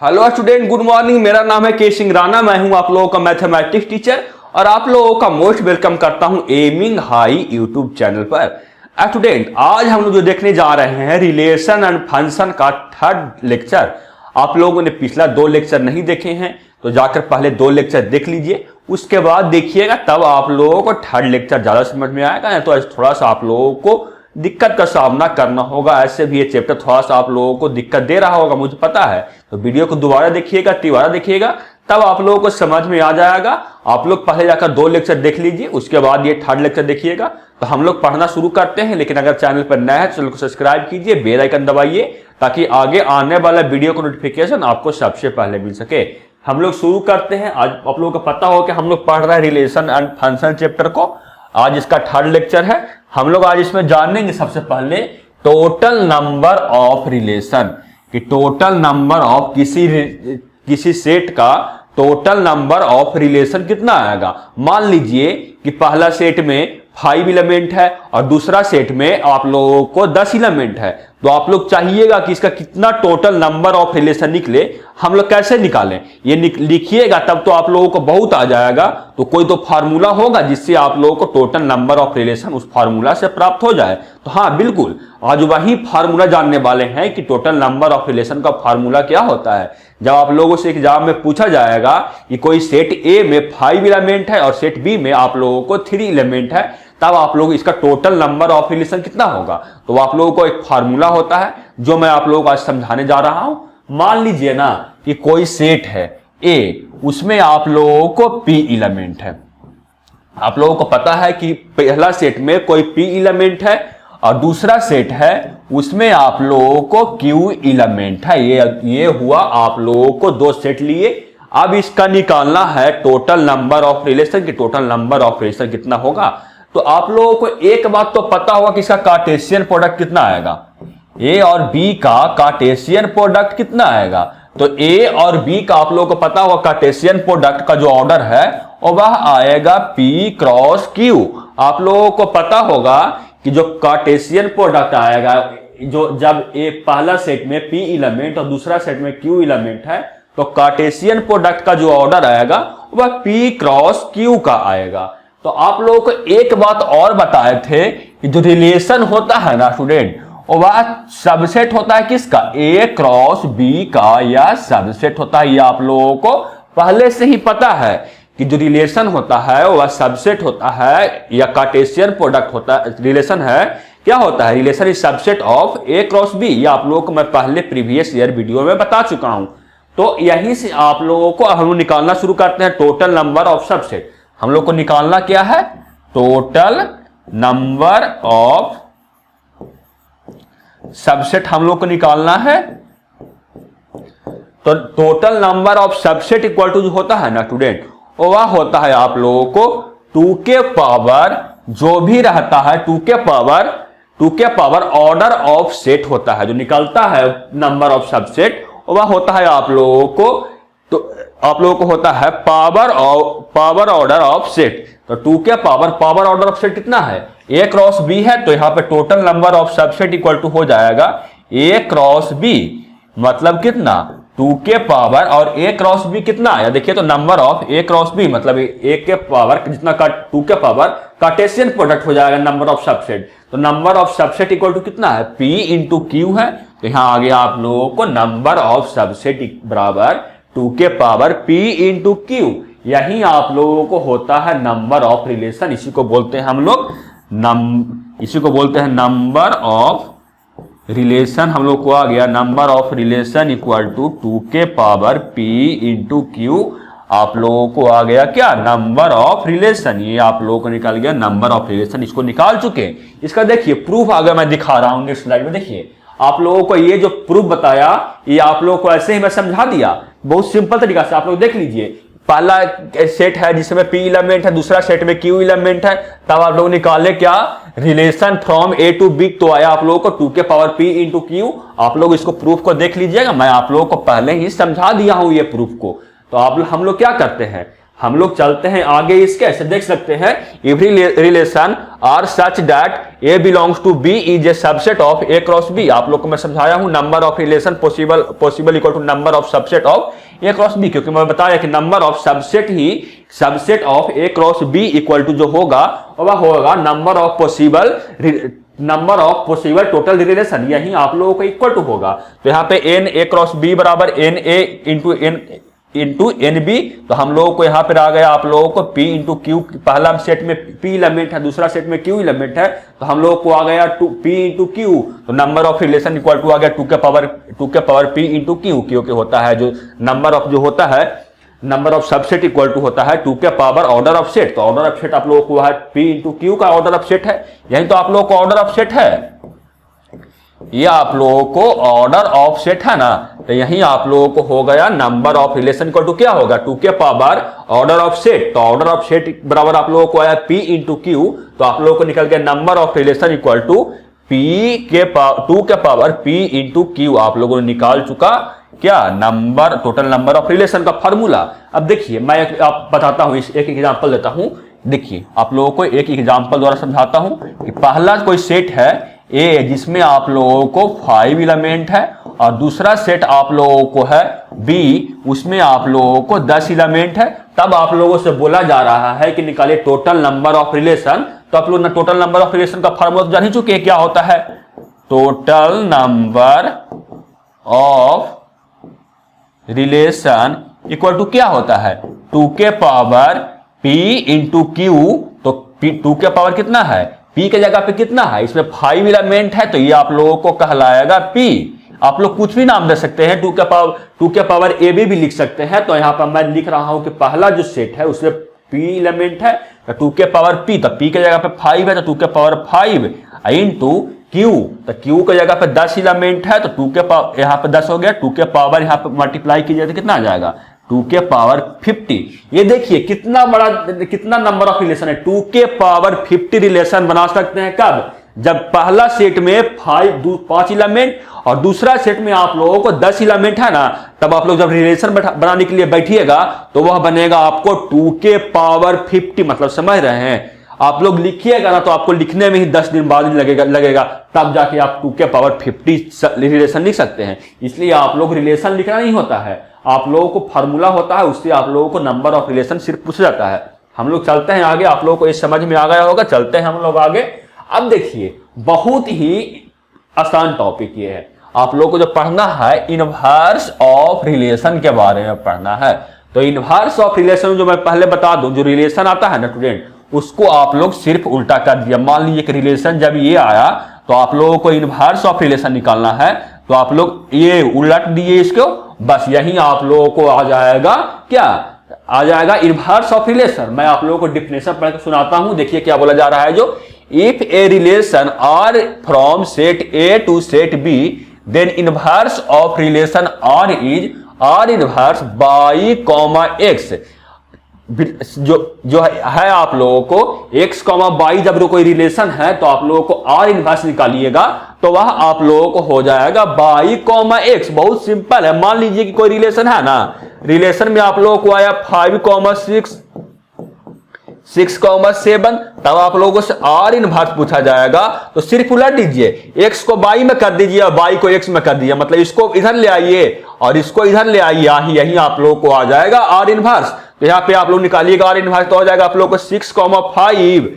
Hello student, good morning. मेरा नाम है के सिंह राणा। मैं हूं आप लोगों का मैथमेटिक्स टीचर और आप लोगों का मोस्ट वेलकम करता हूं एमिंग हाई यूट्यूब चैनल पर। स्टूडेंट, आज हम लोग जो देखने जा रहे हैं रिलेशन एंड फंक्शन का थर्ड लेक्चर। आप लोगों ने पिछला 2 लेक्चर नहीं देखे हैं तो जाकर पहले 2 लेक्चर देख लीजिए, उसके बाद देखिएगा, तब आप लोगों को थर्ड लेक्चर ज्यादा समझ में आएगा। तो थोड़ा सा आप लोगों को दिक्कत का सामना करना होगा। ऐसे भी ये चैप्टर थोड़ा सा आप लोगों को दिक्कत दे रहा होगा, मुझे पता है। तो वीडियो को दोबारा देखिएगा, तिबारा देखिएगा, तब आप लोगों को समझ में आ जाएगा। आप लोग पहले जाकर 2 लेक्चर देख लीजिए, उसके बाद ये थर्ड लेक्चर देखिएगा। तो हम लोग पढ़ना शुरू करते हैं। लेकिन अगर चैनल पर नया है, चैनल को सब्सक्राइब कीजिए, बेल आइकन दबाइए, ताकि आगे आने वाला वीडियो का नोटिफिकेशन आपको सबसे पहले मिल सके। हम लोग शुरू करते हैं। आज आप लोगों को पता हो कि हम लोग पढ़ रहे हैं रिलेशन एंड फंक्शन चैप्टर को। आज इसका थर्ड लेक्चर है। हम लोग आज इसमें जानेंगे सबसे पहले टोटल नंबर ऑफ रिलेशन, कि टोटल नंबर ऑफ किसी सेट का टोटल नंबर ऑफ रिलेशन कितना आएगा। मान लीजिए कि पहला सेट में 5 एलिमेंट है और दूसरा सेट में आप लोगों को 10 एलिमेंट है, तो आप लोग चाहिएगा कि इसका कितना टोटल नंबर ऑफ रिलेशन निकले। हम लोग कैसे निकालें ये लिखिएगा, तब तो आप लोगों को बहुत आ जाएगा। तो कोई तो फार्मूला होगा जिससे आप लोगों को टोटल नंबर ऑफ रिलेशन उस फार्मूला से प्राप्त हो जाए। तो हाँ, बिल्कुल आज वही फार्मूला जानने वाले हैं कि टोटल नंबर ऑफ रिलेशन का फार्मूला क्या होता है। जब आप लोगों से एग्जाम में पूछा जाएगा कि कोई सेट ए में 5 एलिमेंट है और सेट बी में आप लोगों को 3 एलिमेंट है, तब आप लोग इसका टोटल नंबर ऑफ रिलेशन कितना होगा, तो आप लोगों को एक फार्मूला होता है जो मैं आप लोगों को आज समझाने जा रहा हूं। मान लीजिए ना कि कोई सेट है ए, उसमें आप लोगों को पी एलिमेंट है। आप लोगों को पता है कि पहला सेट में कोई पी एलिमेंट है और दूसरा सेट है उसमें आप लोगों को क्यू एलिमेंट है। ये हुआ आप लोगों को 2 सेट लिए। अब इसका निकालना है टोटल नंबर ऑफ रिलेशन, की टोटल नंबर ऑफ रिलेशन कितना होगा। तो आप लोगों को एक बात तो पता होगा कि इसका कार्टेशियन प्रोडक्ट कितना आएगा। ए और बी का कार्टेशियन प्रोडक्ट कितना आएगा। तो ए और बी का आप लोगों को पता होगा कार्टेशियन प्रोडक्ट का जो ऑर्डर है और वह आएगा पी क्रॉस क्यू। आप लोगों को पता होगा कि जो कार्टेशियन प्रोडक्ट आएगा, जो जब ए पहला सेट में पी एलिमेंट और दूसरा सेट में क्यू एलिमेंट है, तो कार्टेशियन प्रोडक्ट का जो ऑर्डर आएगा वह पी क्रॉस क्यू का आएगा। तो आप लोगों को एक बात और बताए थे कि जो रिलेशन होता है ना स्टूडेंट, वह सबसेट होता है किसका, ए क्रॉस बी का, या सबसेट होता है। यह आप लोगों को पहले से ही पता है कि जो रिलेशन होता है वह सबसेट होता है या कार्टेशियन प्रोडक्ट होता है। रिलेशन है क्या होता है, relation is subset of A cross B. ये आप लोगों को मैं पहले प्रीवियस ईयर वीडियो में बता चुका हूं। तो यहीं से आप लोगों को हम निकालना शुरू करते हैं टोटल नंबर ऑफ सबसेट। हम लोग को निकालना क्या है, टोटल नंबर ऑफ सबसेट हम लोग को निकालना है। तो total number of subset equal to जो होता है ना स्टूडेंट, वह होता है आप लोगों को 2 के पावर जो भी रहता है 2 के पावर ऑर्डर ऑफ सेट होता है। जो निकलता है नंबर ऑफ सबसेट वह होता है आप लोगों को, तो आप लोगों को होता है पावर ऑर्डर ऑफ सेट। तो 2 के पावर ऑर्डर ऑफ सेट कितना है, ए क्रॉस बी है। तो यहां पे total number of subset equal to हो जाएगा ए क्रॉस बी, मतलब कितना 2 के पावर और ए क्रॉस बी कितना आया। देखिए तो number of A cross B मतलब ए के पावर जितना का 2 के पावर कार्टेशियन प्रोडक्ट हो जाएगा नंबर ऑफ सबसेट। तो number of subset equal to कितना है, पी इंटू क्यू है। तो यहां आ गया आप लोगों को नंबर ऑफ सबसेट बराबर 2 के पावर p इंटू क्यू। यही आप लोगों को होता है नंबर ऑफ रिलेशन। इसी को बोलते हैं हम लोग नंबर ऑफ रिलेशन। हम लोग को आ गया number of relation equal to 2 के पावर p इंटू क्यू। आप लोगों को आ गया क्या, नंबर ऑफ रिलेशन। ये आप लोगों को निकाल गया नंबर ऑफ रिलेशन। इसको निकाल चुके। इसका देखिए प्रूफ आगे मैं दिखा रहा हूं नेक्स्ट स्लाइड में। देखिए आप लोगों को ये जो प्रूफ बताया ये आप लोगों को ऐसे ही मैं समझा दिया, बहुत सिंपल तरीका से। आप लोग देख लीजिए, पहला सेट है जिसमें पी एलिमेंट है, दूसरा सेट में क्यू एलिमेंट है। तब आप लोग निकाले क्या, relation from A to B. तो आया आप लोगों को 2 के पावर पी इंटू क्यू। आप लोग इसको प्रूफ को देख लीजिएगा, मैं आप लोगों को पहले ही समझा दिया हूं ये प्रूफ को। तो हम लोग क्या करते हैं, हम लोग चलते हैं आगे इसके, ऐसे देख सकते हैं every relation R such that A belongs to B is a subset of A cross B. आप लोग को मैं समझाया हूं number of relation possible equal to number of subset of A cross B, क्योंकि मैं बताया कि नंबर ऑफ सबसेट ही subset of A cross B equal to जो होगा वह होगा number of possible total relation, यही आप लोगों को इक्वल टू होगा। तो यहाँ पे एन ए क्रॉस बी बराबर n A into n B, तो हम लोगों को यहाँ पर आ गया आप लोगों को पी इंटू क्यू, पहला सेट में पी एलिमेंट है, दूसरा सेट में क्यू एलिमेंट है, तो हम लोगों को आ गया पी इंटू क्यू, तो number of relation equal to आ गया टू के पावर पी इंटू क्यू, क्योंकि होता है जो नंबर ऑफ जो होता है number of subset equal to होता है टू के पावर ऑर्डर ऑफ सेट, तो ऑर्डर ऑफ सेट आप लोगों को है पी इंटू क्यू का ऑर्डर ऑफ सेट है, यही तो आप लोगों को ऑर्डर ऑफ सेट है, ये आप लोगों को ऑर्डर ऑफ सेट है ना, तो यही आप लोगों को हो गया number of relation equal to क्या होगा टू के पावर ऑर्डर ऑफ सेट, तो ऑर्डर ऑफ सेट बराबर आप लोगों को आया पी इंटू क्यू, तो आप लोगों को निकल गया number of relation equal to P के टू के पावर पी इंटू क्यू, आप लोगों ने निकाल चुका क्या नंबर टोटल नंबर ऑफ रिलेशन का फार्मूला। अब देखिए मैं आप बताता हूं, एक एग्जांपल देता हूं, देखिए आप लोगों को एक एग्जांपल द्वारा समझाता हूं कि पहला कोई सेट है ए जिसमें आप लोगों को 5 एलिमेंट है और दूसरा सेट आप लोगों को है बी उसमें आप लोगों को 10 एलिमेंट है, तब आप लोगों से बोला जा रहा है कि निकालिए टोटल नंबर ऑफ रिलेशन, तो आप लोग टोटल नंबर ऑफ रिलेशन का फार्मूला तो जान ही चुके हैं क्या होता है, total number of relation equal to क्या होता है टू के पावर पी इंटू क्यू, तो टू के पावर कितना है पी के जगह पे कितना है, इसमें 5 एलिमेंट है, तो ये आप लोगों को कहलाएगा पी। आप लोग कुछ भी नाम दे सकते हैं, टू के पावर ए भी लिख सकते हैं, तो यहां पर मैं लिख रहा हूं कि पहला जो सेट है उसमें पी एलिमेंट है, तो टू के पावर पी, तो पी के जगह पे 5 है, तो टू के पावर 5 इंटू क्यू, तो क्यू के जगह पे 10 एलिमेंट है, तो टू के पावर यहाँ पे 10 हो गया, टू के पावर यहाँ पे मल्टीप्लाई कीजिए तो कितना आ जाएगा टू के पावर 50। ये देखिए कितना नंबर ऑफ रिलेशन है, टू के पावर 50 रिलेशन बना सकते हैं कब, जब पहला सेट में 5 एलिमेंट और दूसरा सेट में आप लोगों को 10 एलिमेंट है ना, तब आप लोग जब रिलेशन बनाने के लिए बैठिएगा तो वह बनेगा आपको 2 के पावर 50, मतलब समझ रहे हैं, आप लोग लिखिएगा ना तो आपको लिखने में ही 10 दिन बाद लगेगा तब जाके आप 2 के पावर 50 रिलेशन लिख सकते हैं। इसलिए आप लोग रिलेशन लिखना नहीं होता है, आप लोगों को फार्मूला होता है, उससे आप लोगों को नंबर ऑफ रिलेशन सिर्फ पूछा जाता है। हम लोग चलते हैं आगे, आप लोगों को ये समझ में आ गया होगा, चलते हैं हम लोग आगे। अब देखिए बहुत ही आसान टॉपिक ये है, आप लोगों को जो पढ़ना है इनवर्स ऑफ रिलेशन के बारे में पढ़ना है। तो इनवर्स ऑफ रिलेशन जो मैं पहले बता दूं, जो रिलेशन आता है ना स्टूडेंट, उसको आप लोग सिर्फ उल्टा कर दिया। मान लीजिए कि रिलेशन जब ये आया तो आप लोगों को इनवर्स ऑफ रिलेशन निकालना है, तो आप लोग ये उलट दिए इसको, बस यही आप लोगों को आ जाएगा क्या, आ जाएगा इनवर्स ऑफ रिलेशन। मैं आप लोगों को डिफिनेशन पढ़ के सुनाता हूं, देखिए क्या बोला जा रहा है। जो if a relation R from set A to set B then inverse of relation R is R inverse by comma x. जो है आप लोगों को x कॉमा बाई, जब कोई रिलेशन है तो आप लोगों को आर इनवर्स निकालिएगा तो वह आप लोगों को हो जाएगा बाई कॉमा एक्स। बहुत सिंपल है। मान लीजिए कि कोई रिलेशन है ना, रिलेशन में आप लोगों को आया 5 कॉमा 6 कॉमा 7, तब आप लोगों से आर इनवर्स पूछा जाएगा तो सिर्फ उलट दीजिए, x को बाई में कर दीजिए और बाई को x में कर दीजिए, मतलब इसको इधर ले आइए और इसको इधर ले आइए, यही आप लोगों को आ जाएगा आर इनवर्स। तो यहाँ पे आप लोग निकालिएगा आर इनवर्स, तो हो जाएगा आप लोगों को 6 कॉमा 5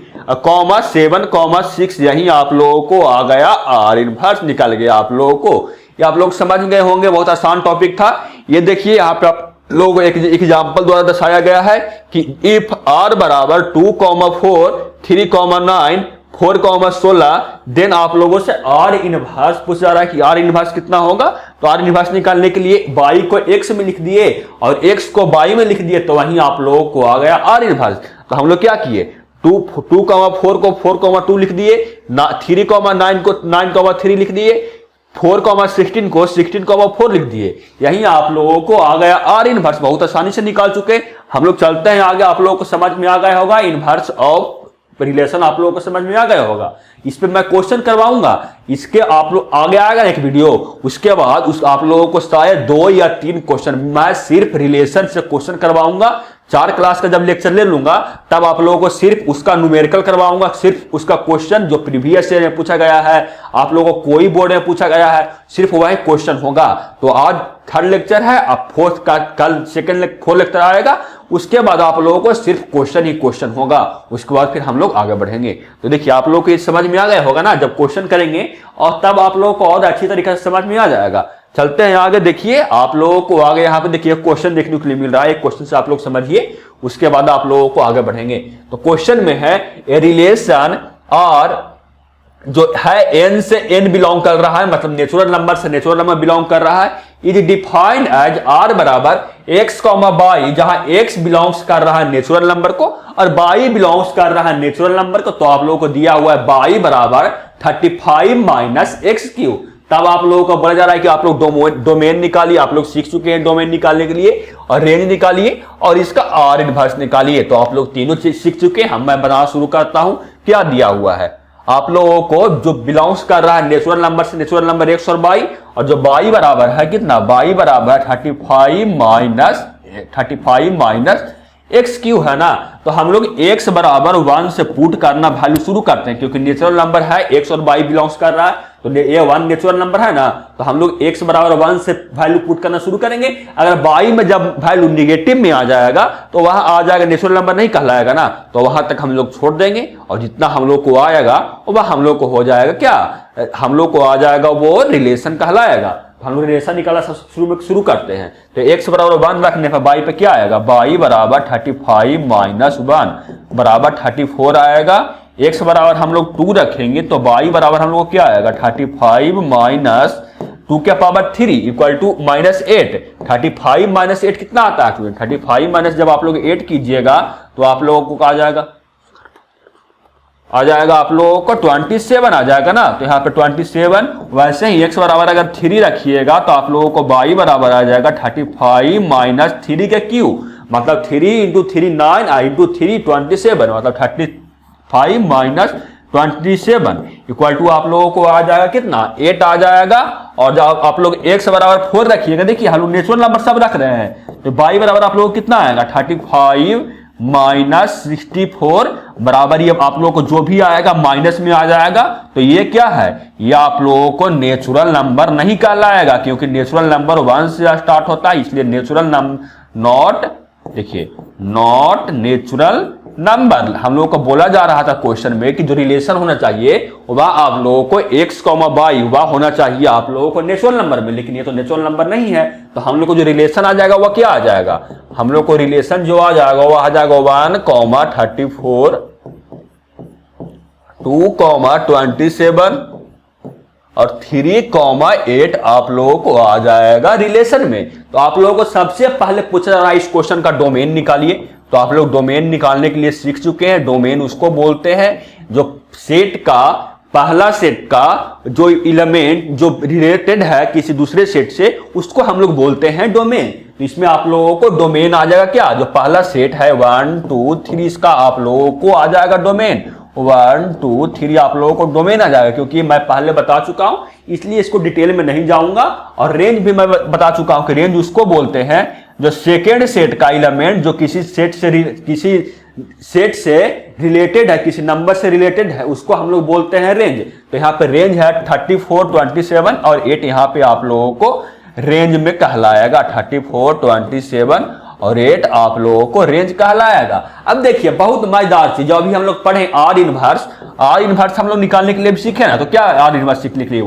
कॉमा 7 कॉमा 6, यही आप लोगों को आ गया आर इनवर्स, निकल गया आप लोगों को। ये आप लोग समझ गए होंगे, बहुत आसान टॉपिक था ये। देखिए यहाँ पे आप लोग एक एग्जाम्पल द्वारा दर्शाया गया है कि इफ आर बराबर 2 कॉमा 4 3 कॉमा 9 4 कॉमा 16, देन आप लोगों से आर इनवर्स पूछा जा रहा है कि आर इनवर्स कितना होगा। तो आर इनवर्स निकालने के लिए बाई को एक्स में लिख दिए और एक्स को बाई में लिख दिए, तो वहीं आप लोगों को आ गया आर इनवर्स। तो हम लोग क्या किए, 2 कॉमा 4 को 4 कॉमा 2 लिख दिए, 3 कॉमा 9 को 9 कॉमा 3 लिख दिए, 4 कॉमा 16 को 16 कॉमा 4 लिख दिए, यही आप लोगों को आ गया आर इनवर्स। बहुत आसानी से निकाल चुके। हम लोग चलते हैं आगे, आप लोगों को समझ में आ गया होगा इनवर्स ऑफ रिलेशन, आप लोगों को समझ में आ गया होगा। इस पे मैं क्वेश्चन करवाऊंगा, इसके आप लोग आगे आएगा एक वीडियो, उसके बाद आप लोगों को शायद 2 या 3 क्वेश्चन मैं सिर्फ रिलेशन से क्वेश्चन करवाऊंगा, 4 क्लास का जब लेक्चर ले लूंगा तब आप लोगों को सिर्फ उसका न्यूमेरिकल करवाऊंगा, सिर्फ उसका क्वेश्चन जो प्रीवियस ईयर में पूछा गया है, आप लोगों को कोई बोर्ड में पूछा गया है, सिर्फ वही क्वेश्चन होगा। तो आज 3rd लेक्चर है, अब 4th का कल 4th लेक्चर आएगा, उसके बाद आप लोगों को सिर्फ क्वेश्चन ही क्वेश्चन होगा, उसके बाद फिर हम लोग आगे बढ़ेंगे। तो देखिए आप लोगों को ये समझ में आ गया होगा ना, जब क्वेश्चन करेंगे और तब आप लोगों को और अच्छी तरीके से समझ में आ जाएगा। चलते हैं आगे। देखिए आप लोगों को आगे यहाँ पे देखिए क्वेश्चन देखने के लिए मिल रहा है, एक क्वेश्चन से आप लोग समझिए, उसके बाद आप लोगों को आगे बढ़ेंगे। तो क्वेश्चन में है ए रिलेशन और जो है n से n बिलोंग कर रहा है, मतलब नेचुरल नंबर से नेचुरल नंबर बिलोंग कर रहा है, इज डिफाइंड एज r बराबर x, y, जहां x बिलोंग्स कर रहा है नेचुरल नंबर को और y बिलोंग्स कर रहा है नेचुरल नंबर को। तो आप लोगों को दिया हुआ है y बराबर 35 माइनस एक्स क्यू। तब आप लोगों को बोला जा रहा है कि आप लोग डोमेन निकालिए, आप लोग सीख चुके हैं डोमेन निकालने के लिए, और रेंज निकालिए और इसका आर इनवर्स निकालिए। तो आप लोग तीनों चीज सीख चुके हैं। मैं बनाना शुरू करता हूं। क्या दिया हुआ है आप लोगों को, जो बिलोंग्स कर रहा है नेचुरल नंबर से नेचुरल नंबर एक्स और वाई, और जो वाई बराबर है कितना, वाई बराबर 35 माइनस एक्स क्यू है ना। तो हम लोग x बराबर 1 से पुट करना वैल्यू शुरू करते हैं, क्योंकि नेचुरल नंबर है x और y बिलोंग्स कर रहा है, तो ये 1 नेचुरल नंबर है ना, तो हम लोग x बराबर 1 से वैल्यू पुट करना शुरू करेंगे। अगर y में जब वैल्यू निगेटिव में आ जाएगा तो वहां आ जाएगा नेचुरल नंबर नहीं कहलाएगा ना, तो वहां तक हम लोग छोड़ देंगे और जितना हम लोग को आएगा वह हम लोग को हो जाएगा क्या, हम लोग को आ जाएगा वो रिलेशन कहलाएगा। हम लोग रिलेशन निकाला शुरू करते हैं। तो x बराबर 1 रखने पर y पे क्या आएगा, y बराबर 35 माइनस 1 बराबर 34 आएगा। x बराबर हम लोग 2 रखेंगे तो y बराबर हम लोग को क्या आएगा, 35 माइनस 2 के power 3 equal to minus 8। 35 minus 8 कितना आता है, 35 माइनस जब आप लोग 8 कीजिएगा तो आप लोगों को आ जाएगा आप लोगों को 27 आ जाएगा ना। तो यहाँ पे 27, वैसे ही x बराबर अगर 3 रखिएगा तो आप लोगों को y बराबर आ जाएगा 35 माइनस 3 के क्यू, मतलब 3 इंटू 3 9 इंटू 3 27, मतलब 35 माइनस 27 इक्वल टू आप लोगों को आ जाएगा कितना, 8 आ जाएगा। और जब आप लोग x बराबर 4 रखिएगा, देखिए हम लोग नेचुरल नंबर सब रख रहे हैं, तो y बराबर आप लोगों को कितना आएगा, 35 माइनस 64 बराबर, ये आप लोगों को जो भी आएगा माइनस में आ जाएगा। तो ये क्या है, ये आप लोगों को नेचुरल नंबर नहीं कहलाएगा, क्योंकि नेचुरल नंबर 1 से स्टार्ट होता है, इसलिए नेचुरल नंबर नॉट, देखिए नॉट नेचुरल नंबर। हम लोगों को बोला जा रहा था क्वेश्चन में कि जो रिलेशन होना चाहिए वह आप लोगों को x, y वह होना चाहिए आप लोगों को नेचुरल नंबर में, लेकिन ये तो नेचुरल नंबर नहीं है। तो हम लोग को जो रिलेशन आ जाएगा वह क्या आ जाएगा, हम लोग को रिलेशन जो आ जाएगा वह आ जाएगा 1, 34, 2, 27 और 3, 8 आप लोगों को आ जाएगा रिलेशन में। तो आप लोगों को सबसे पहले पूछा जा रहा है इस क्वेश्चन का डोमेन निकालिए। तो आप लोग डोमेन निकालने के लिए सीख चुके हैं। डोमेन उसको बोलते हैं जो सेट का, पहला सेट का जो एलिमेंट जो रिलेटेड है किसी दूसरे सेट से, उसको हम लोग बोलते हैं डोमेन। तो इसमें आप लोगों को डोमेन आ जाएगा क्या, जो पहला सेट है 1, 2, 3 इसका आप लोगों को आ जाएगा डोमेन। 1, 2, 3 आप लोगों को डोमेन आ जाएगा, क्योंकि मैं पहले बता चुका हूं इसलिए इसको डिटेल में नहीं जाऊंगा। और रेंज भी मैं बता चुका हूं कि रेंज उसको बोलते हैं जो सेकेंड सेट का एलिमेंट जो किसी सेट से रिलेटेड है, किसी नंबर से रिलेटेड है, उसको हम लोग बोलते हैं रेंज। तो यहाँ पे रेंज है 34, 27 और 8 यहाँ पे आप लोगों को रेंज में कहलाएगा। 34, 27 और 8 आप लोगों को रेंज कहलाएगा। अब देखिए बहुत मजेदार चीज, जो अभी हम लोग पढ़े आर इनवर्स हम लोग निकालने के लिए भी सीखे ना। तो क्या आर इनवर्स सीखने के लिए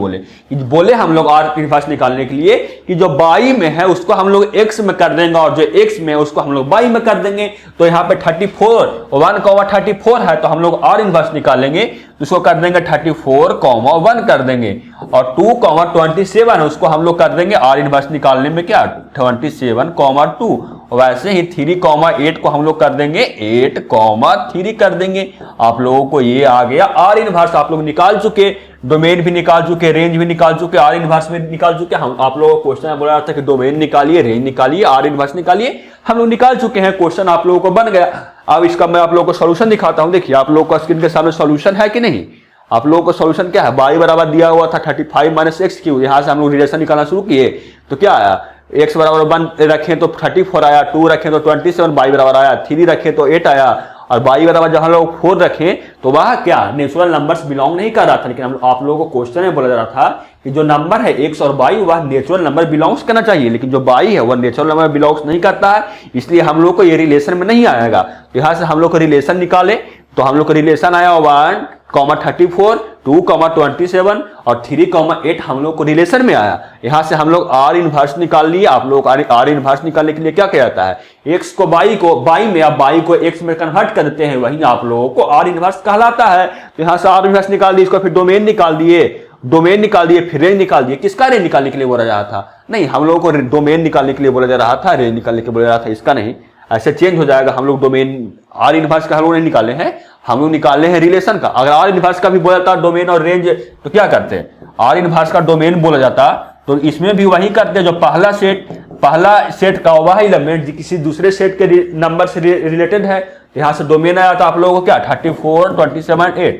बोले हम लोग आर इनवर्स निकालने के लिए कि जो बाई में है उसको हम लोग एक्स में कर देंगे और जो एक्स में है उसको हम लोग बाई में कर देंगे। तो यहाँ पे 34 1,34 है, तो हम लोग आर इनवर्स निकालेंगे तो उसको कर देंगे 34,1 कर देंगे। और 2,27 है उसको हम लोग कर देंगे आर इनवर्स निकालने में क्या 27,2। वैसे ही 3,8 को हम लोग कर देंगे 8,3 कर देंगे। आप लोगों को ये आ गया आर इनवर्स। आप लोग निकाल चुके, डोमेन भी निकाल चुके, रेंज भी निकाल चुके, आर इनवर्स भी निकाल चुके। हम आप लोगों को क्वेश्चन में बोला था कि डोमेन निकालिए, रेंज निकालिए, आर इनवर्स निकालिए, हम लोग निकाल चुके हैं। क्वेश्चन आप लोगों को बन गया। अब इसका मैं आप लोगों को सोल्यूशन दिखाता हूं। देखिए आप लोगों का स्क्रीन के सामने सोल्यूशन है कि नहीं। आप लोगों को सोल्यूशन क्या है, y बराबर दिया हुआ था 35 माइनस एक्स क्यू, यहां से हम लोग रिलेशन निकालना शुरू किए तो क्या आया x बराबर 1 रखें तो 34 आया, 2 रखें तो 27, y बराबर आया 3 रखें तो 8 आया, और y बराबर जब हम लोग 4 रखें तो वह क्या नेचुरल नंबर्स बिलोंग नहीं कर रहा था। लेकिन हम आप लोगों को क्वेश्चन में बोला जा रहा था कि जो नंबर है x और y वह नेचुरल नंबर बिलोंग्स करना चाहिए, लेकिन जो y है वह नेचुरल नंबर बिलोंग्स नहीं करता है, इसलिए हम लोग को ये रिलेशन में नहीं आएगा। तो यहां से हम लोग को रिलेशन निकाले तो हम लोग को रिलेशन आया 1,34, 2,27 और 3,8 हम लोग को रिलेशन में आया। यहां से हम लोग आर इनवर्स निकाल लिए। आप लोग आर इनवर्स निकालने के लिए क्या किया जाता है, x को y में, अब y को x में कन्वर्ट कर देते हैं, वही आप लोगों को आर इनवर्स कहलाता है। तो यहां से आर इनवर्स निकाल दिए, इसको फिर डोमेन निकाल दिए, फिर रेंज निकाल दिए। किसका रेंज निकालने के लिए बोला जा रहा था, नहीं हम लोगों को डोमेन निकालने के लिए बोला जा रहा था, रेंज निकालने के लिए बोला जा रहा था, इसका नहीं, ऐसे चेंज हो जाएगा। हम लोग डोमेन आर इनवर्स का हम लोग नहीं निकाले हैं, हम लोग निकाले हैं रिलेशन का। अगर आर इनवर्स का भी बोला जाता डोमेन और रेंज तो क्या करते हैं, आर इनवर्स का डोमेन बोला जाता तो इसमें भी वही करते हैं, जो पहला सेट का वह एलिमेंट किसी दूसरे सेट के नंबर से रिलेटेड है। यहां से डोमेन आया तो आप लोगों को क्या 34, 27, 8,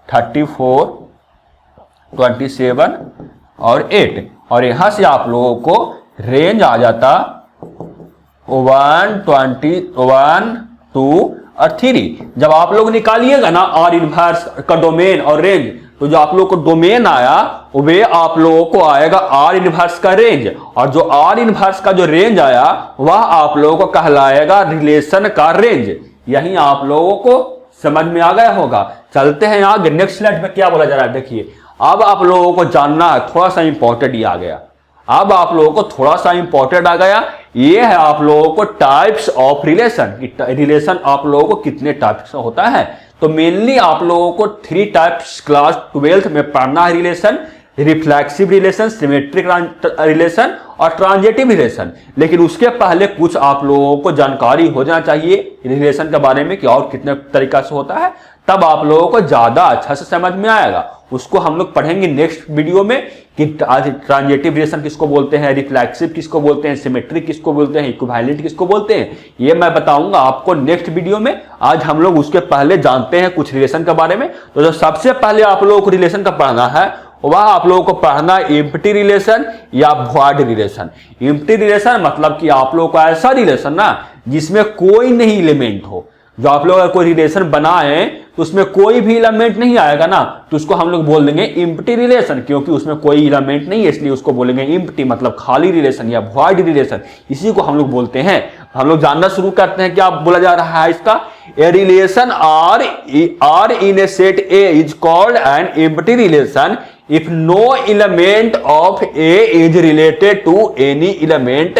34, 27 और 8, और यहां से आप लोगों को रेंज आ जाता 1, 20, 1, 2 और 3। जब आप लोग निकालिएगा ना आर इनवर्स का डोमेन और रेंज, तो जो आप लोग को डोमेन आया वे आप लोगों को आएगा आर इनवर्स का रेंज, और जो आर इनवर्स का जो रेंज आया वह आप लोगों को कहलाएगा रिलेशन का रेंज। यही आप लोगों को समझ में आ गया होगा। चलते हैं आगे, नेक्स्ट स्लाइड में क्या बोला जा रहा है देखिए। अब आप लोगों को जानना है, थोड़ा सा इंपॉर्टेंट ये आ गया, अब आप लोगों को थोड़ा सा इंपॉर्टेंट आ गया, ये है आप लोगों को टाइप्स ऑफ रिलेशन। रिलेशन आप लोगों को कितने टाइप्स का होता है, तो मेनली आप लोगों को 3 टाइप्स क्लास 12th में पढ़ना है relation, reflexive relation, symmetric relation और ट्रांजिटिव रिलेशन। लेकिन उसके पहले कुछ आप लोगों को जानकारी हो जाना चाहिए रिलेशन के बारे में कि और कितने तरीका से होता है, तब आप लोगों को ज्यादा अच्छा से समझ में आएगा। उसको हम लोग पढ़ेंगे नेक्स्ट वीडियो में कि ट्रांजिटिव रिलेशन किसको बोलते हैं, रिफ्लेक्सिव किसको बोलते हैं, सिमेट्रिक किसको बोलते हैं, इक्विवेलेंट किसको बोलते हैं, ये मैं बताऊंगा आपको नेक्स्ट वीडियो में। आज हम लोग उसके पहले जानते हैं कुछ रिलेशन के बारे में। तो जो सबसे पहले आप लोगों को रिलेशन का पढ़ना है वह आप लोगों को पढ़ना एम्प्टी रिलेशन या वॉइड रिलेशन। एम्प्टी रिलेशन मतलब कि आप लोगों को ऐसा रिलेशन ना जिसमें कोई नहीं एलिमेंट हो। जो आप लोग कोई रिलेशन बनाए तो उसमें कोई भी एलिमेंट नहीं आएगा ना, तो उसको हम लोग बोल देंगे एम्प्टी रिलेशन, क्योंकि उसमें कोई एलिमेंट नहीं है इसलिए उसको बोलेंगे एम्प्टी, मतलब खाली रिलेशन या वॉइड रिलेशन, इसी को हम लोग बोलते हैं। हम लोग जानना शुरू करते हैं क्या बोला जा रहा है इसका। A relation R in a set A is called an empty relation if no element of A is related to any element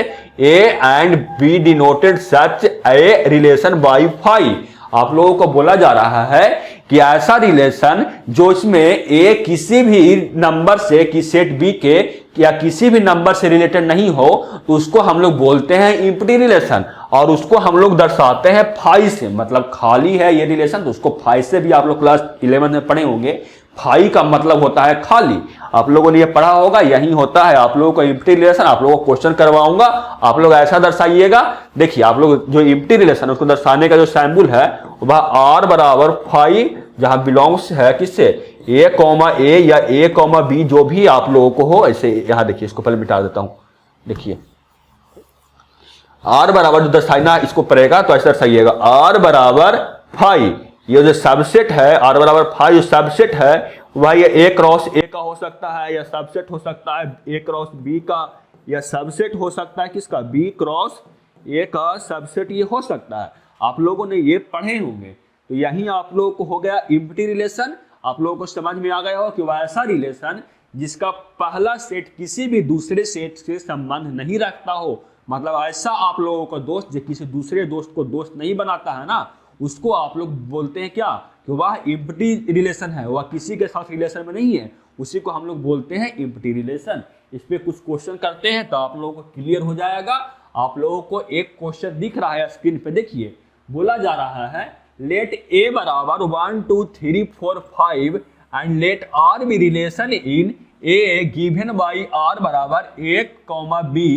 A and B denoted such a relation by phi। आप लोगों को बोला जा रहा है कि ऐसा relation जो इसमें A किसी भी नंबर से कि सेट B के या किसी भी नंबर से रिलेटेड नहीं हो तो उसको हम लोग बोलते हैं एम्प्टी रिलेशन, और उसको हम लोग दर्शाते हैं फाई से, मतलब खाली है ये रिलेशन तो उसको फाई से भी आप लोग क्लास 11 में पढ़े होंगे। फाई का मतलब होता है खाली, आप लोगों ने ये पढ़ा होगा, यही होता है आप लोगों को एम्प्टी रिलेशन। आप लोगों को क्वेश्चन करवाऊंगा, आप लोग ऐसा दर्शाइएगा। देखिए आप लोग जो एम्प्टी रिलेशन उसको दर्शाने का जो सैम्बल है वह आर बराबर फाई, जहां बिलोंग्स है किससे ए कॉमा ए या ए कॉमा बी, जो भी आप लोगों को हो। ऐसे यहां देखिए, इसको पहले मिटा देता हूं। देखिए आर बराबर जो दर्शाना इसको पड़ेगा तो ऐसे दर्शाइएगा आर बराबर फाई, ये जो सबसेट है आर बराबर फाई जो सबसेट है वह ये ए क्रॉस ए का हो सकता है या सबसेट हो सकता है ए क्रॉस बी का, या सबसेट हो सकता है किसका बी क्रॉस ए का सबसेट ये हो सकता है। आप लोगों ने ये पढ़े होंगे, तो यही आप लोगों को हो गया एम्प्टी रिलेशन। आप लोगों को समझ में आ गया हो कि वह ऐसा रिलेशन जिसका पहला सेट किसी भी दूसरे सेट से संबंध नहीं रखता हो, मतलब ऐसा आप लोगों का दोस्त जो किसी दूसरे दोस्त को दोस्त नहीं बनाता है ना, उसको आप लोग बोलते हैं क्या कि वह एम्प्टी रिलेशन है, वह किसी के साथ रिलेशन में नहीं है, उसी को हम लोग बोलते हैं एम्प्टी रिलेशन। इस पे कुछ क्वेश्चन करते हैं तो आप लोगों को क्लियर हो जाएगा। आप लोगों को एक क्वेश्चन दिख रहा है स्क्रीन पे, देखिए बोला जा रहा है लेट ए बराबर 1 2 3 4 5 and let R be relation in A given by R बराबर A comma B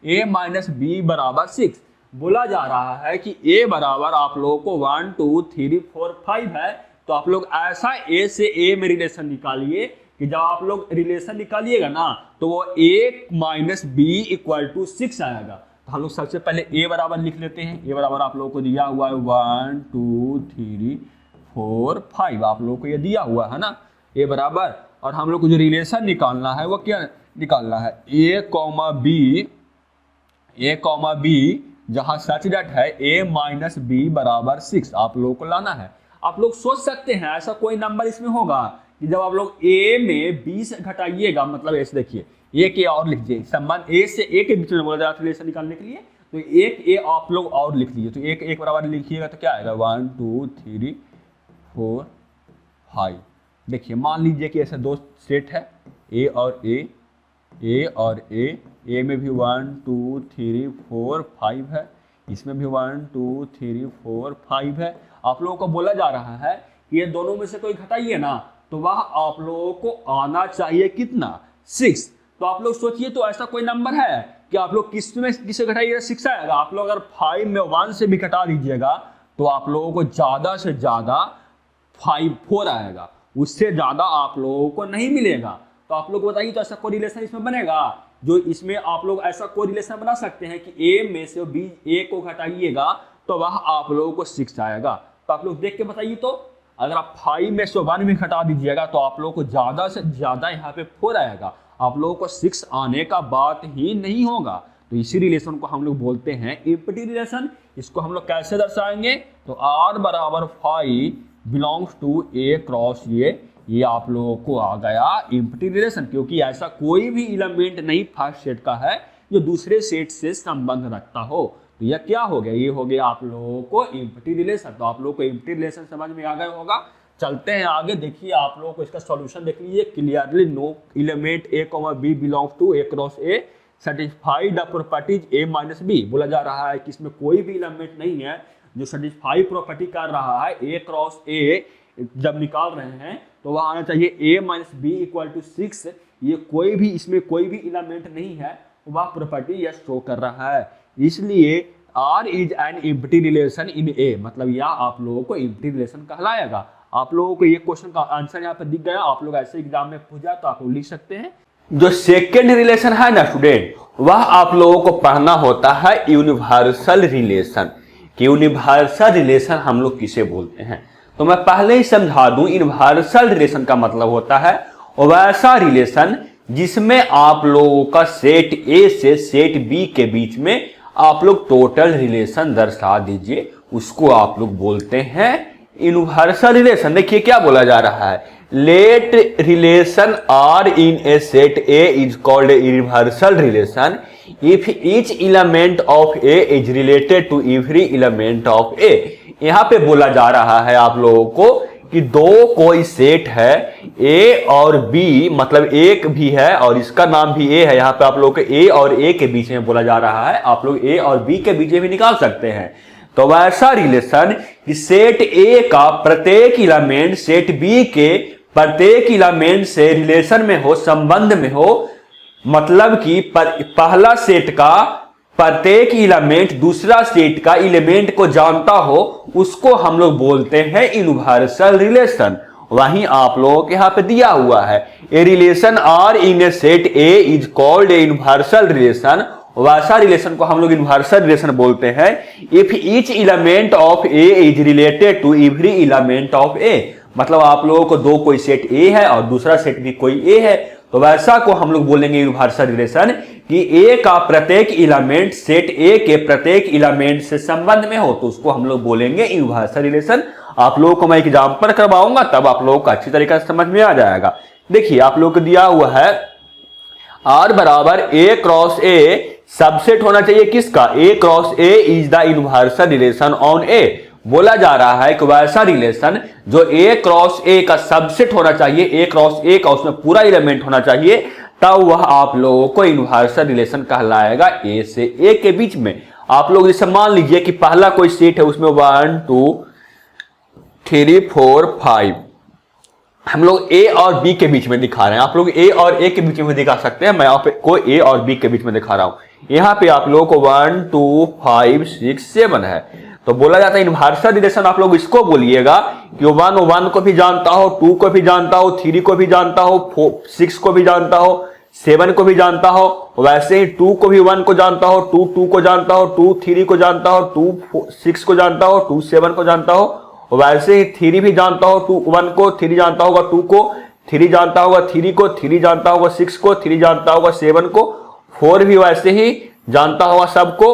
A minus B बराबर 6। बोला जा रहा है कि a बराबर आप लोगों को 1 2 3 4 5 है, तो आप लोग ऐसा a से a में रिलेशन निकालिए कि जब आप लोग रिलेशन निकालिएगा ना तो वो a minus B equal to 6 आएगा। तो हम लोग सबसे पहले a बराबर लिख लेते हैं। a बराबर आप लोगों को दिया हुआ है 1 2 3 4 5, आप लोगों को ये दिया हुआ है ना a बराबर। और हम लोग को जो रिलेशन निकालना है वो क्या निकालना है, a कॉमा बी जहां सच दैट है a माइनस बी बराबर 6 आप लोगों को लाना है। आप लोग सोच सकते हैं ऐसा कोई नंबर इसमें होगा कि जब आप लोग a में b से घटाइएगा, मतलब ऐसे देखिए एक a और लिख दीजिए, संबंध a से a के बीच में बोला जा रहा है रिलेशन निकालने के लिए, तो एक a आप लोग और लिख लीजिए। तो एक बराबर लिखिएगा तो क्या आएगा 1 2 3 4 5। देखिए मान लीजिए कि ऐसे दो सेट है a और a में भी 1 2 3 4 5 है, इसमें भी 1 2 3 4 5 है। आप लोगों को बोला जा रहा है कि ये दोनों में से कोई घटाइए ना तो वह आप लोगों को आना चाहिए कितना 6। तो आप लोग सोचिए तो ऐसा कोई नंबर है कि आप लोग किससे घटाइएगा 6 आएगा। आप लोग अगर 5 में 1 से भी घटा दीजिएगा तो आप लोगों को ज्यादा से ज्यादा 4 आएगा, उससे ज्यादा आप लोगों को नहीं मिलेगा। तो आप लोग बताइए तो ऐसा कोई रिलेशन इसमें बनेगा जो इसमें आप लोग ऐसा कोई रिलेशन बना सकते हैं कि a में से a को घटाइएगा तो वह आप लोगों को 6 आएगा। तो आप लोग देख के बताइए तो अगर आप 5 में से 1 भी घटा दीजिएगा तो आप लोगों को ज्यादा से ज्यादा यहाँ पे 4 आएगा, आप लोगों को 6 आने का बात ही नहीं होगा। तो इसी रिलेशन को हम लोग बोलते हैं एम्प्टी रिलेशन। इसको हम लोग कैसे दर्शाएंगे, तो r बराबर 5 बिलोंग्स टू a क्रॉस ये आप लोगों को आ गया एम्प्टी रिलेशन, क्योंकि ऐसा कोई भी एलिमेंट नहीं फर्स्ट सेट का है जो दूसरे सेट से संबंध रखता हो। तो यह क्या हो गया, ये हो गया आप लोगों को एम्प्टी रिलेशन। तो आप लोगों को एम्प्टी रिलेशन समझ में आ गया होगा। चलते हैं आगे, देखिए आप लोगों को इसका सॉल्यूशन देख लीजिए clearly. No element a, b belongs to a cross a satisfy the properties a minus b। बोला जा रहा है कि इसमें कोई भी एलिमेंट नहीं है जो सेटिस्फाई प्रॉपर्टी कर रहा है a क्रॉस a। जब निकाल रहे हैं तो वह आना चाहिए a minus B equal to 6। ये कोई भी इसमें कोई भी एलिमेंट नहीं है, वह प्रॉपर्टी यह शो कर रहा है। इसलिए R is an empty relation in A, मतलब यह आप लोगों को एम्प्टी रिलेशन कहलाएगा। आप लोगों को ये क्वेश्चन का आंसर यहाँ पर दिख गया, आप लोग ऐसे एग्जाम में पूछा तो आप लोग लिख सकते हैं। जो सेकेंड रिलेशन है ना स्टूडेंट, वह आप लोगों को पढ़ना होता है यूनिवर्सल रिलेशन। कि यूनिवर्सल रिलेशन हम लोग किसे बोलते हैं, तो मैं पहले ही समझा दूं। यूनिवर्सल रिलेशन का मतलब होता है वैसा रिलेशन जिसमें आप लोगों का सेट ए से सेट बी के बीच में आप लोग टोटल रिलेशन दर्शा दीजिए, उसको आप लोग बोलते हैं यूनिवर्सल रिलेशन। देखिए क्या बोला जा रहा है, let relation R in a set A is called a universal relation if each element of A is related to every element of A. यहां पे बोला जा रहा है आप लोगों को कि दो कोई सेट है a और b, मतलब एक भी है और इसका नाम भी a है। यहाँ पे आप लोग a और a के बीच में बोला जा रहा है, आप लोग a और b के बीच में भी निकाल सकते हैं। तो वैसा रिलेशन कि सेट a का प्रत्येक एलिमेंट सेट b के प्रत्येक एलिमेंट से रिलेशन में हो, संबंध में हो, मतलब कि पहला सेट का प्रत्येक एलिमेंट दूसरा सेट का एलिमेंट को जानता हो, उसको हम लोग बोलते हैं यूनिवर्सल रिलेशन। वहीं आप लोगों के यहाँ पे दिया हुआ है a relation R in a set A is called a universal relation. वैसा रिलेशन को हम लोग यूनिवर्सल रिलेशन बोलते हैं if each element of A is related to every element of A. मतलब आप लोगों को दो कोई सेट ए है और दूसरा सेट भी कोई ए है, तो वैसा को हम लोग बोलेंगे यूनिवर्सल रिलेशन कि ए का प्रत्येक एलिमेंट सेट ए के प्रत्येक एलिमेंट से संबंध में हो, तो उसको हम लोग बोलेंगे यूनिवर्सल रिलेशन। आप लोगों को मैं एग्जांपल करवाऊंगा तब आप लोगों को अच्छी तरीके से समझ में आ जाएगा। देखिए आप लोगों को दिया हुआ है आर बराबर ए क्रॉस ए सबसेट होना चाहिए किसका, A cross A is the universal relation on A. बोला जा रहा है कि वैसा रिलेशन जो ए क्रॉस ए का सबसेट होना चाहिए, ए क्रॉस ए का उसमें पूरा एलिमेंट होना चाहिए, तब वह आप लोगों को यूनिवर्सल रिलेशन कहलाएगा ए से ए के बीच में। आप लोग जैसे मान लीजिए कि पहला कोई सेट है उसमें 1 2 3 4 5, हम लोग ए और बी के बीच में दिखा रहे हैं। आप लोग ए और ए के बीच में दिखा सकते हैं, मैं यहाँ पे कोई ए और बी के बीच में दिखा रहा हूं। यहाँ पे आप लोगों को 1 2 5 6 7 है, तो बोला जाता है यूनिवर्सल रिलेशन। आप लोग इसको बोलिएगा कि 1 को भी जानता हो, 2 को भी जानता हो, 3 को भी जानता हो, 6 को भी जानता हो, 7 को भी जानता हो, वैसे ही 2 को भी 1 को जानता हो, 2 को जानता हो, 2 3 को जानता हो, 2 6 को जानता हो, 2 7 को जानता हो, वैसे ही 3 भी जानता हो, 2 1 को 3 जानता होगा, 2 को 3 जानता होगा, 3 को 3 जानता होगा, 6 को 3 जानता होगा, 7 को 4 भी वैसे ही जानता होगा सबको,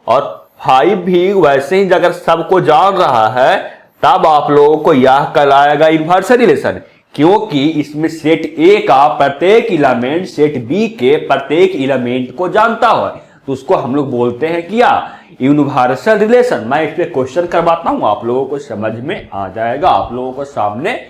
और 5 भी वैसे ही अगर सबको जान रहा है तब आप लोगों को यह कहलाएगा यूनिवर्सल रिलेशन, क्योंकि इसमें सेट ए का प्रत्येक एलिमेंट सेट बी के प्रत्येक एलिमेंट को जानता है, तो उसको हम लोग बोलते हैं क्या, यूनिवर्सल रिलेशन। मैं इस पे क्वेश्चन करवाता हूं, आप लोगों को समझ में आ जाएगा। आप लोगों को सामने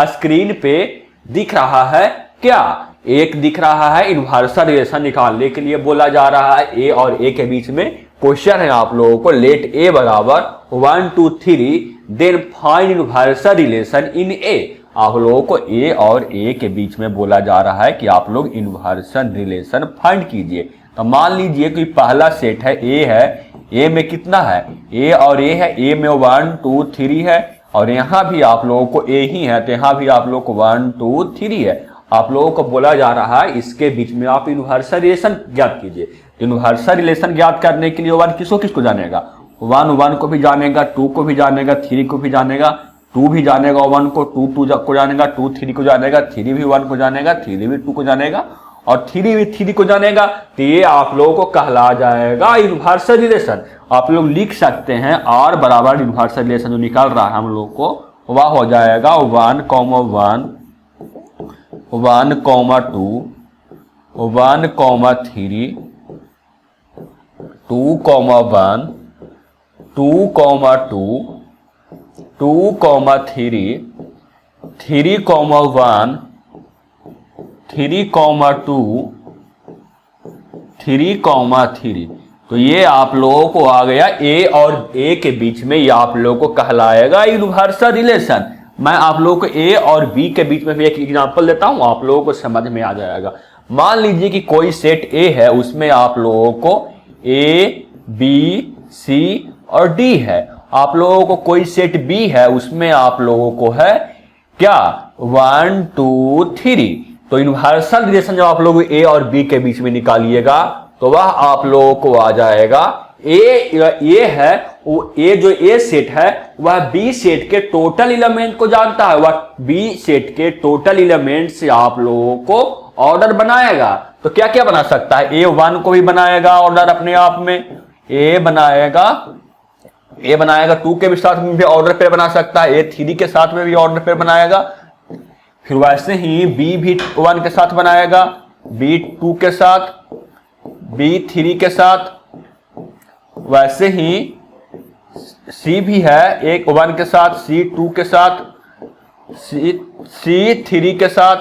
स्क्रीन पे दिख रहा है क्या, एक दिख रहा है यूनिवर्सल रिलेशन निकालने के लिए बोला जा रहा है। ए और ए के बीच में क्वेश्चन है आप लोगों को, लेट ए बराबर 1 2 3 then find universal relation in A. आप लोगों को ए और ए के बीच में बोला जा रहा है कि आप लोग यूनिवर्सल रिलेशन फाइंड कीजिए। तो मान लीजिए कि पहला सेट है, ए है, ए में कितना है, ए और ए है, ए में 1 2 3 है, और यहाँ भी आप लोगों को ए ही है, तो यहाँ भी आप लोगों को 1 2 3 है। आप लोगों को बोला जा रहा है इसके बीच में आप यूनिवर्सल रिलेशन ज्ञात कीजिए। यूनिवर्सल रिलेशन ज्ञात करने के लिए 1 किसको जानेगा, 1 को भी जानेगा, 2 को भी जानेगा, 3 को भी जानेगा, 2 भी जानेगा 1 को, 2 को जानेगा, 2 3 को जानेगा, 3 भी 1 को जानेगा, 3 भी 2 को जानेगा, और 3 भी 3 को जानेगा। तो ये आप लोगों को कहला जाएगा यूनिवर्सल रिलेशन। आप लोग लिख सकते हैं R बराबर यूनिवर्सल रिलेशन जो निकाल रहा है हम लोग को, वह हो जाएगा 1 1 1 2 1 3 2 1 2 2 2 3 3 1 3 2 3 3। तो ये आप लोगों को आ गया ए और ए के बीच में, ये आप लोगों को कहलाएगा यूनिवर्सल रिलेशन। मैं आप लोगों को ए और बी के बीच में भी एक एग्जांपल देता हूं, आप लोगों को समझ में आ जाएगा। मान लीजिए कि कोई सेट ए है, उसमें आप लोगों को ए बी सी और डी है। आप लोगों को कोई सेट बी है, उसमें आप लोगों को है क्या, 1 2 3। तो यूनिवर्सल रिलेशन जब आप लोग ए और बी के बीच में निकालिएगा तो वह आप लोगों को आ जाएगा ए है, वो ए जो ए सेट है वह बी सेट के टोटल एलिमेंट को जानता है, वह बी सेट के टोटल एलिमेंट से आप लोगों को ऑर्डर बनाएगा। तो क्या क्या बना सकता है, ए 1 को भी बनाएगा ऑर्डर अपने आप में, ए बनाएगा 2 के भी साथ में भी ऑर्डर पेयर बना सकता है, ए 3 के साथ में भी ऑर्डर पेयर बनाएगा, फिर वैसे ही बी भी 1 के साथ बनाएगा, बी 2 के साथ, बी 3 के साथ, वैसे ही सी भी है, एक 1 के साथ, सी 2 के साथ, सी 3 के साथ,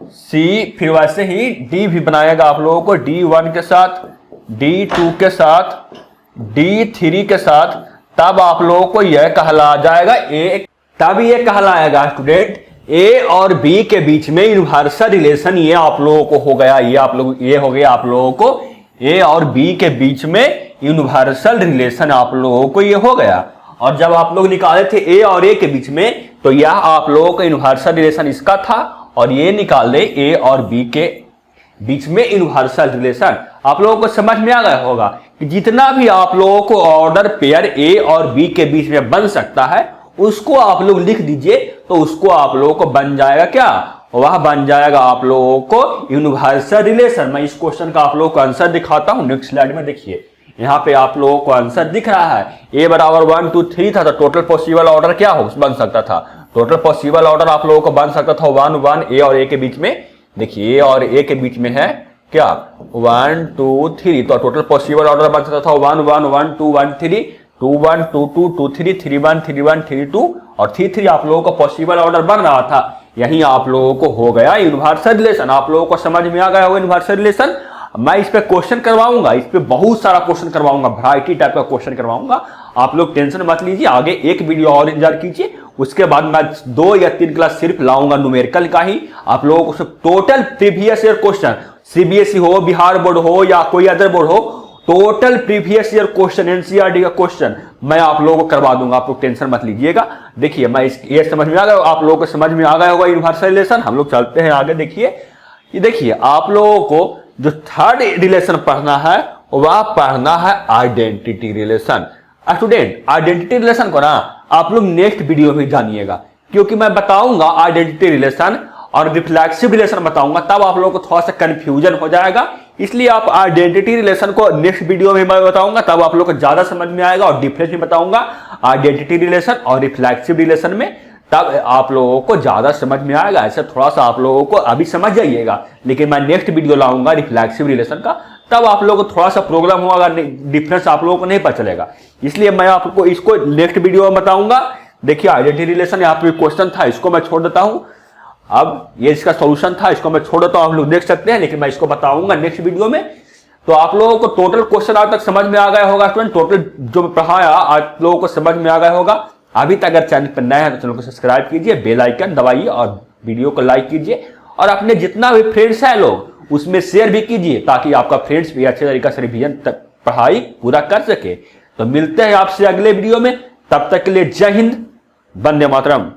सी, फिर वैसे ही डी भी बनाएगा आप लोगों को, डी 1 के साथ, डी 2 के साथ, डी 3 के साथ। तब आप लोगों को यह कहला जाएगा ए, तब यह कहलाएगा स्टूडेंट ए और बी के बीच में यूनिवर्सल रिलेशन। ये आप लोगों को हो गया, ये हो गया आप लोगों को ए और बी के बीच में यूनिवर्सल रिलेशन आप लोगों को ये हो गया। और जब आप लोग निकाले थे ए और ए के बीच में, तो यह आप लोगों का यूनिवर्सल रिलेशन इसका था, और ये निकाले ए और बी के बीच में यूनिवर्सल रिलेशन। आप लोगों को समझ में आ गया होगा कि जितना भी आप लोगों को ऑर्डर पेयर ए और बी के बीच में बन सकता है उसको आप लोग लिख दीजिए, तो उसको आप लोगों को बन जाएगा क्या, वह बन जाएगा आप लोगों को यूनिवर्सल रिलेशन। मैं इस क्वेश्चन का आप लोगों को आंसर दिखाता हूं, नेक्स्ट स्लाइड में देखिए, यहाँ पे आप लोगों को आंसर दिख रहा है। ए बराबर 1 2 3 था, तो टोटल पॉसिबल ऑर्डर क्या हो बन सकता था, टोटल पॉसिबल ऑर्डर आप लोगों को बन सकता था 1 1 ए और ए के बीच में। देखिए ए और ए के बीच में है क्या, 1 2 3, तो टोटल पॉसिबल ऑर्डर बन सकता था 1 1 1 2 1 3, 2 1 2 2 2 3 3 1 3 1 3 2 और 3 3 आप लोगों का पॉसिबल ऑर्डर बन रहा था। यही आप लोगों को हो गया यूनिवर्सल रिलेशन। आप लोगों को समझ में आ गया होगा यूनिवर्सल रिलेशन। मैं इस पे क्वेश्चन करवाऊंगा, इस पे बहुत सारा क्वेश्चन करवाऊंगा, वैरायटी टाइप का क्वेश्चन करवाऊंगा। आप लोग टेंशन मत लीजिए, आगे एक वीडियो और इंतजार कीजिए, उसके बाद मैं 2 या 3 क्लास सिर्फ लाऊंगा न्यूमेरिकल का ही। आप लोगों को total previous year question, CBSE हो, बिहार बोर्ड हो या कोई अदर बोर्ड हो, total previous year question, NCERT का क्वेश्चन मैं आप लोगों को करवा दूंगा, आप लोग टेंशन मत लीजिएगा। देखिए मैं ये समझ में आ गया, आप लोगों को समझ में आ गया होगा यूनिवर्सल रिलेशन। हम लोग चलते हैं आगे। देखिए ये देखिए आप लोगों को जो थर्ड रिलेशन पढ़ना है वह पढ़ना है identity relation. Student identity relation को ना आप लोग नेक्स्ट वीडियो में जानिएगा, क्योंकि मैं बताऊंगा आइडेंटिटी रिलेशन और रिफ्लेक्सिव रिलेशन बताऊंगा, तब आप लोगों को थोड़ा सा कंफ्यूजन हो जाएगा। इसलिए आप आइडेंटिटी रिलेशन को नेक्स्ट वीडियो में मैं बताऊंगा, तब आप लोग को ज्यादा समझ में आएगा और डिफरेंस भी बताऊंगा आइडेंटिटी रिलेशन और रिफ्लेक्सिव रिलेशन में, तब आप लोगों को ज्यादा समझ में आएगा। ऐसे थोड़ा सा आप लोगों को अभी समझ जाइएगा, लेकिन मैं नेक्स्ट वीडियो लाऊंगा रिफ्लेक्सिव रिलेशन का, तब आप लोगों को थोड़ा सा प्रॉब्लम होगा, डिफरेंस आप लोगों को नहीं पता चलेगा। इसलिए मैं आपको इसको नेक्स्ट वीडियो में बताऊंगा। देखिए आइडेंटिटी रिलेशन यहाँ पे क्वेश्चन था, इसको मैं छोड़ देता हूं। अब ये इसका सॉल्यूशन था, इसको मैं छोड़ देता हूं, आप लोग देख सकते हैं, लेकिन मैं इसको बताऊंगा नेक्स्ट वीडियो में। तो आप लोगों को टोटल क्वेश्चन आज तक समझ में आ गया होगा स्टूडेंट, टोटल जो पढ़ाया आप लोगों को समझ में आ गया होगा। अभी तक अगर चैनल पर नए हैं तो चैनल को सब्सक्राइब कीजिए, बेल आइकन दबाइए और वीडियो को लाइक कीजिए, और अपने जितना भी फ्रेंड्स हैं लोग उसमें शेयर भी कीजिए, ताकि आपका फ्रेंड्स भी अच्छे तरीके से रिवीजन पढ़ाई पूरा कर सके। तो मिलते हैं आपसे अगले वीडियो में, तब तक के लिए जय हिंद, वंदे मातरम।